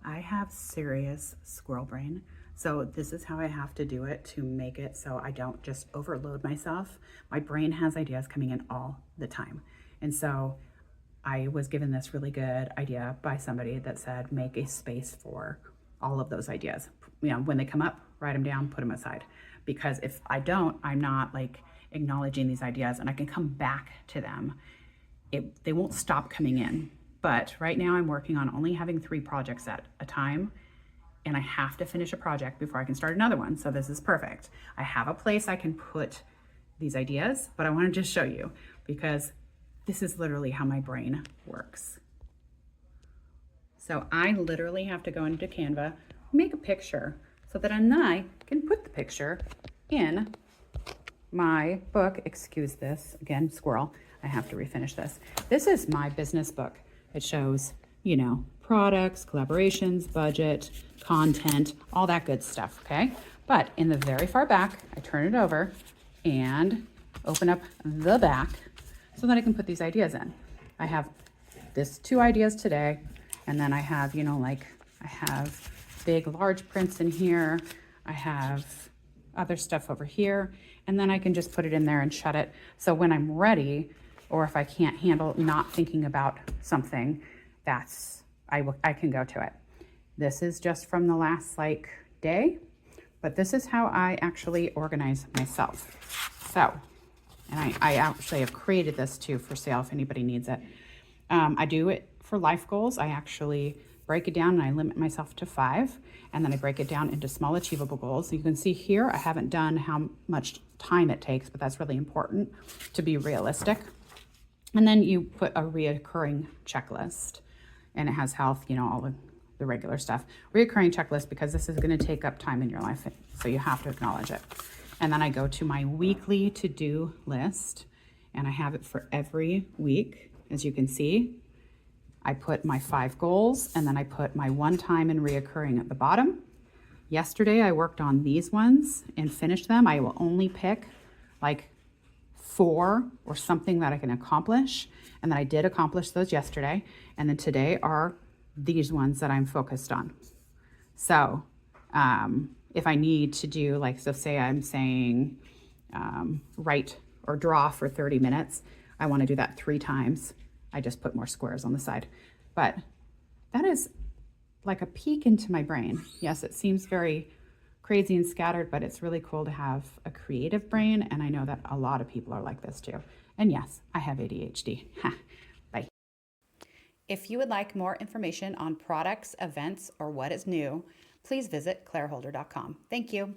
I have serious squirrel brain. So this is how I have to do it to make it so I don't just overload myself. My brain has ideas coming in all the time. And so I was given this really good idea by somebody that said, make a space for all of those ideas. You know, when they come up, write them down, put them aside. Because if I don't, I'm not like acknowledging these ideas and I can come back to them. They won't stop coming in. But right now I'm working on only having 3 projects at a time, and I have to finish a project before I can start another one. So this is perfect. I have a place I can put these ideas, but I want to just show you because this is literally how my brain works. So I literally have to go into Canva, make a picture so that then I can put the picture in my book. Excuse this, again, squirrel. I have to refinish this. This is my business book. It shows, you know, products, collaborations, budget, content, all that good stuff, okay? But in the very far back, I turn it over and open up the back so that I can put these ideas in. I have this 2 ideas today, and then I have, you know, like I have big, large prints in here. I have other stuff over here, and then I can just put it in there and shut it. So when I'm ready, or if I can't handle not thinking about something, I can go to it. This is just from the last like day, but this is how I actually organize myself. So, and I actually have created this too for sale if anybody needs it. I do it for life goals. I actually break it down and I limit myself to 5, and then I break it down into small achievable goals. So you can see here, I haven't done how much time it takes, but that's really important to be realistic. And then you put a reoccurring checklist, and it has health, you know, all of the regular stuff. Reoccurring checklist because this is going to take up time in your life, so you have to acknowledge it. And then I go to my weekly to-do list, and I have it for every week. As you can see, I put my 5 goals, and then I put my one time and reoccurring at the bottom. Yesterday, I worked on these ones and finished them. I will only pick like 4 or something that I can accomplish. And then I did accomplish those yesterday. And then today are these ones that I'm focused on. So if I need to do like, so say I'm saying write or draw for 30 minutes, I want to do that 3 times. I just put more squares on the side. But that is like a peek into my brain. Yes, it seems very crazy and scattered, but it's really cool to have a creative brain. And I know that a lot of people are like this too. And yes, I have ADHD. Bye. If you would like more information on products, events, or what is new, please visit claireholder.com. Thank you.